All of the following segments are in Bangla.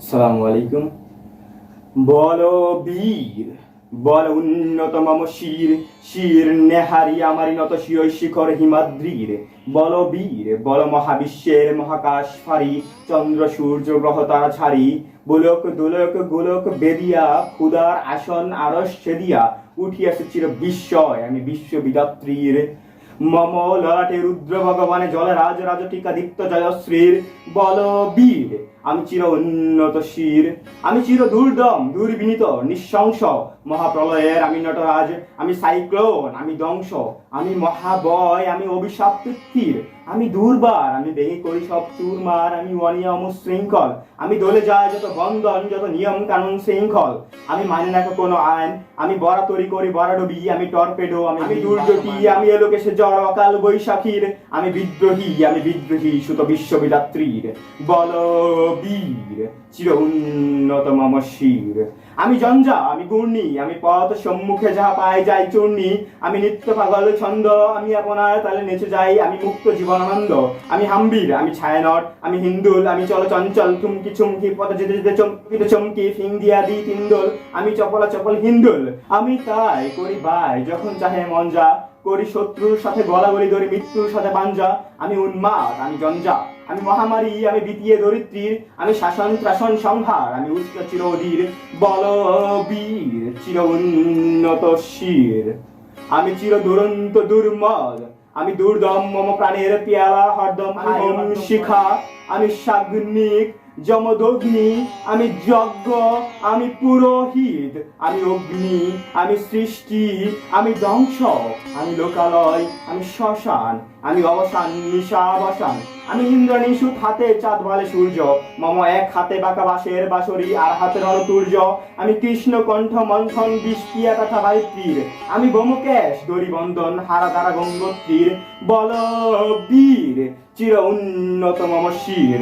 আসসালামু আলাইকুম। বলো বীর, বল উন্নত মম শির, শির নেহারি আমারি নত শিরই শিখর হিমাদ্রির। বল বীর, বল মহাবিশ্বের মহাকাশ ফারি, চন্দ্র সূর্য গ্রহ তারা ছাড়ি, গোলক দোলক গোলক বেদিয়া, ক্ষুদার আসন আরস ছেদিয়া, উঠিয়াছে চির বিস্ময় আমি বিশ্ববিদাত্রীর। মম ললাটে রুদ্র ভগবানে জলে রাজ রাজটিকা দীপ্ত জয়শ্রীর। বল বীর, আমি চির উন্নত শির, আমি চির দুর্দম দুর্বিনীত নিঃশংস মহাপ্রলয়ের আমি নটরাজ, আমি সাইক্লোন, আমি ধ্বংস, আমি মহাবয়, আমি অভিশাপ তীর, আমি দুর্বার, আমি ভেঙে করি সব চুরমার, আমি অনিয়ম শৃঙ্খল, আমি দলে যায় যত বন্ধন যত নিয়ম কানুন শৃঙ্খল, আমি মানি না কোনো আইন, আমি বরাতরি করি বরাডবি, আমি টর্পেডো, আমি দুর্যোগী, আমি এলোকেশে জ্বর অকাল বৈশাখীর, আমি বিদ্রোহী সুত বিশ্ববিদাত্রীর। বল বীর, চির উন্নত মম শির, আমি জঞ্জা, আমি গুর্ণী, আমি পথ সম্মুখে যাহা পাই যাই চূর্ণী, আমি নিত্য পাগল ছন্দ, আমি আপনার তালে নেচে যাই, আমি মুক্ত জীবনানন্দ, আমি হাম্বির, আমি ছায়ানট, আমি হিন্দুল, আমি চল চঞ্চল থুমকি চুমকি পথে যেতে যেতে চমকিতে চমকি ফিং দিয়া দি তিন্দোল, আমি চপলা চপল হিন্দুল, আমি তাই করি বাই যখন চাহে মন যা, করি শত্রুর সাথে গলাগলি ধরি মৃত্যুর সাথে পাঞ্জা, আমি উন্মাদ, আমি জঞ্জা, আমি মহামারী, আমি বিতীয় দরিদ্রীর, আমি শাসন ত্রাসন সংহার, আমি উচ্চ চিরধীর। বল বীর, চির উন্নত শির, আমি চির দুরন্ত দুর্মদ, আমি দুর্দম মম প্রাণের পেয়ালা হরদম, আমি শিখা, আমি সাগ্নিক যমদগ্নি, আমি যজ্ঞ, আমি পুরোহিত, আমি অগ্নি, আমি সৃষ্টি, আমি ধ্বংস, আমি লোকালয়, আমি শ্মশান, আমি অবসান নিশাবসান, আমি ইন্দ্রনীষুত হাতে চাঁদ বলে সূর্য, মম এক হাতে বাঁকা বাঁশের বাঁশরি আর হাতে রণতুর্য, আমি কৃষ্ণ কণ্ঠ মন্থন বিষপিয়া কথা বাইত্রীর, আমি বোমকেশ দড়ি বন্ধন হারা দ্বারা গঙ্গোত্রীর। বল বীর, চির উন্নত মম শির,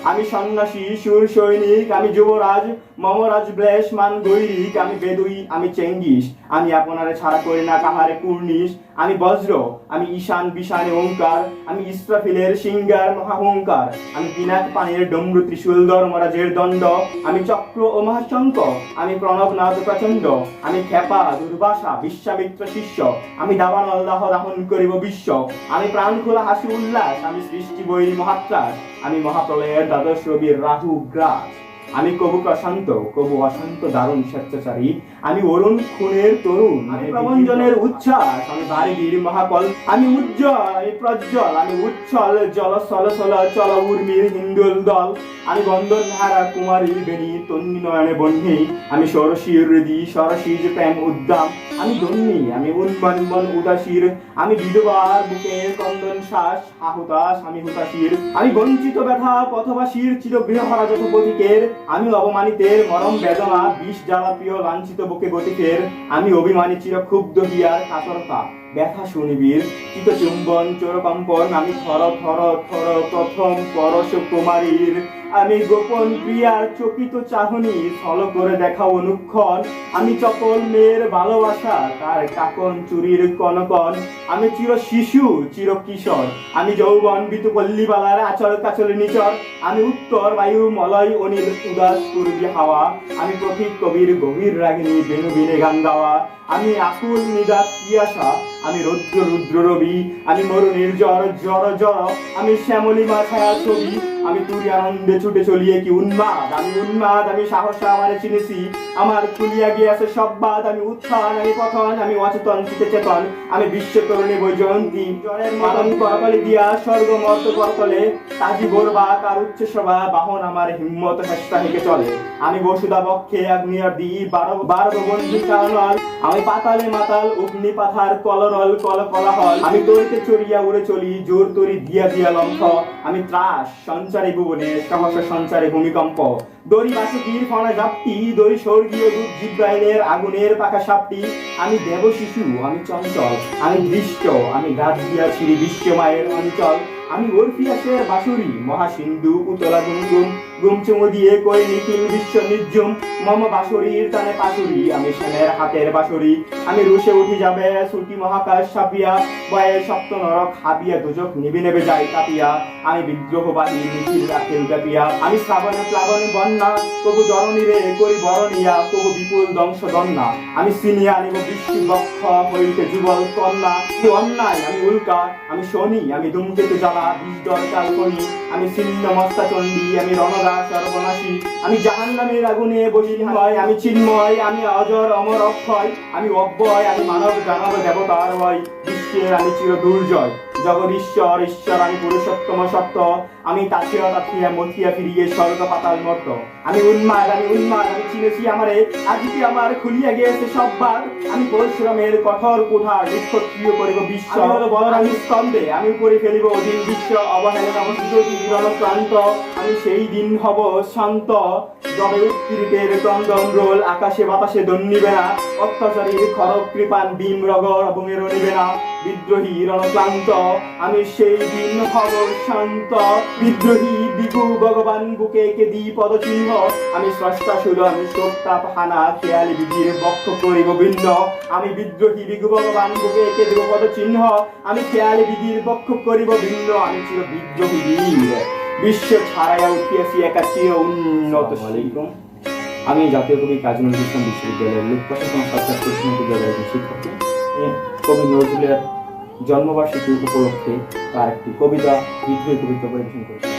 আমি সন্ন্যাসী সুর সৈনিক, আমি যুবরাজ মমরাজ ব্লেশমান গৈরিক, আমি বেদুই, আমি চেঙ্গিস, আমি আপনারে ছাড়া করি না কাহারে কুর্নিশ, আমি বজ্র, আমি ঈশান বিশানে ওঙ্কার, আমি ইস্রাফিলের সিঙ্গার মহাহংকার, আমি পিনাক পানির ডমরু ত্রিশূল ধর্মরাজের দণ্ড, আমি চক্র ও মহাশঙ্ক, আমি প্রণব নাদ প্রচণ্ড, আমি খেপা দুর্বাসা বিশ্বামিত্র শিষ্য, আমি দাবানল দাহ দাহন করিব বিশ্ব, আমি প্রাণ খোলা হাসি উল্লাস, আমি সৃষ্টি বৈরী মহাত্রাস, আমি মহাপ্রলয়ের দ্বাদশ রবির রাহু গ্রাস, আমি কবু প্রশান্ত কবু অশান্ত দারুণ স্বেচ্ছাচারী, আমি অরুণ খুনের তরুণ, আমি প্রবঞ্জনের উচ্ছ্বাস, আমি বারিদির মহাকল, আমি উজ্জ্বল, আমি প্রজ্জ্বল, আমি উচ্ছল জল সল সল চল উর্মির হিন্দুল দল, আমি বন্দন হারা কুমারী বেণী তন্নি নয়নে বহ্নি, আমি ষোড়শীর হৃদি সরসীজ প্রেম উদ্দাম, আমি দন্নি, আমি উন্মন্মন উদাসীর, আমি বিধবার বুকের কন্দন শ্বাস আহুতাস, আমি হুতাশীর, আমি বঞ্চিত ব্যথা পথবাসীর চির গৃহহারা যত পথিকের, আমি অবমানিতের মরম বেদনা বিষ জ্বালা প্রিয় লাঞ্ছিত বুকে গতিকের, আমি অভিমানী চির ক্ষুব্ধ হিয়ার কাতরতা ব্যথা শুনিবীর চিত চুম্বন চোরকম্পন, আমি থর থর থর প্রথম পরশ কুমারীর, আমি গোপন প্রিয়ার চকিত চাহনি ছল করে দেখাও অনুক্ষণ, আমি চপল মেয়ের ভালোবাসা তার কাকন চুরির কনকন, আমি চির শিশু চির কিশোর, আমি যৌবন বিতু পল্লীবালার আচল কাচল নিচর, আমি উত্তর বায়ু মলয় অনিল উদাস পূর্বী হাওয়া, আমি পথিক কবির গভীর রাগিনী বেনু বিনে গান গাওয়া, আমি আকুল নিদাত পিয়াসা, আমি রৌদ্র রুদ্র রবি, আমি মরুণীর জ্বর জ্বর জ্বর, আমি শ্যামলী মাথায়া ছবি, আমি তুরি আনন্দে ছুটে চলিয়ে কি উন্মাদ, আমি উন্মাদ, আমি সাহসা আমারে চিনেছি, আমার খুলিয়া গিয়াছে সব বাদ, আমি উত্থান, আমি পথন, আমি অচেতন চিতে চেতন, আমি বিশ্ব তরুণী বৈজয়ন্তী, জ্বরের মালন করকলি দিয়া স্বর্গ মর্ত করতলে, তাজি বোরবাক আর উচ্চ সভা বাহন আমার হিম্মত হেষ্টা হেঁকে চলে, আমি বসুদা বক্ষে আগ্নেয়ার দি বারো বন্ধু কারণল, আমি পাতালে মাতাল অগ্নি পাথার কলরল কল কলাহল, আমি তরিতে চড়িয়া উড়ে চলি জোর তরি দিয়া দিয়া লম্ফ, আমি ত্রাস সঞ্চারী ভুবনে সহসা সঞ্চারী ভূমিকম্প, দড়ি বাসুকির ফনা জাপটি, দড়ি স্বর্গীয় দূত জিব্রাইলের আগুনের পাখা সাপটি, আমি দেব শিশু, আমি চঞ্চল, আমি দৃষ্ট, আমি গাছ দিয়া ছিড়ি বিশ্ব মায়ের অঞ্চল, আমি ওরফিয়াসের বাঁশুরি, মহাসিন্ধু উতলা গুনগুন, গুমচুমু দিয়ে কই নিখিল বিশ্ব নির্জুম, মম বাঁশুরির টানে পাশুরি, আমি সেনের হাতের বাঁশুরি। আমি রুশে উঠি যাবে ছুটি মহাকাশ ছাপিয়া, বয়ে সপ্ত নরক হাবিয়া, দুজক নিবি নেবে যাই কাঁপিয়া। আমি বিদ্রোহবাদী নিখিল রাখিল ব্যাপিয়া, আমি শ্রাবণে প্লাবনে বন্যা, তবু ধরণীরে করি বরণিয়া, তবু বিপুল ধ্বংস দন্যা। আমি সিনিয়া আনিব বৃষ্টি বক্ষ হইতে যুগল কন্যা। কি অন্যায়, আমি উল্কা, আমি শনি, আমি ধূমকেতু জ্বালা, বিষ দরকাল খনি। আমি ছিন্ন মস্তা চণ্ডী, আমি রণদা সর্বনাশী, আমি জাহান্নামের আগুনে বসি হয়। আমি চিন্ময়, আমি অজর অমর অক্ষয়, আমি অব্যয়, আমি মানব দানব দেবতার ভয়। বিশ্বের আমি চির দুর্জয়, জগৎ ঈশ্বর ঈশ্বর, আমি পুরুষোত্তম সত্য। আমি তাকিয়া তাকিয়া মথিয়া ফিরিয়ে স্বর্গ পাতাল মর্ত। আমি উন্মাদ, আমি চিনেছি আমারে, আজকে আমার খুলিয়া গিয়েছে সব বার। আমি পরিশ্রমের কঠোর কুঠার নিক্ষত্রিয় করিব বিশ্ব। আমি হলো বলরানী স্কন্ধে, আমি করে ফেলিব অধীন বিশ্ব। অবহেলন অবস্থিত জীবন ক্লান্ত, আমি সেই দিন হব শান্ত, যবে উৎপীড়িতের ক্রন্দন রোল আকাশে বাতাসে দন্নিবে না। অত্যাচারীর খড়গ কৃপান ভীম রগর বুঙের নিবে না। বিদ্রোহী রণক্লান্ত, আমি সেই দিন হব শান্ত। বিদ্রোহী বিভু ভগবান বুকে কেদি পদচিহ্ন, আমি স্রষ্টা শুল, আমি শোকতাপ হানা, খেয়ালি বিধির বক্ষ করিব ভিন্ন। আমি বিদ্রোহী বিভু ভগবান বুকে কেদিব পদচিহ্ন, আমি খেয়ালি বিধির বক্ষ করিব ভিন্ন। আমি চির বিদ্রোহী বীর, বিশ্ব ছাড়াইয়া উঠিয়াছি একা চির উন্নত। আলাইকুম, আমি জাতীয় কবি কাজী নজরুল ইসলাম বিশ্ববিদ্যালয়ের লোক প্রশাসন সরকার প্রশাসন বিদ্যালয়ের একজন শিক্ষার্থী। কবি নজরুলের জন্মবার্ষিকী উপলক্ষে তার একটি কবিতা, বিদ্রোহী কবিতা পরিবেশন করেছি।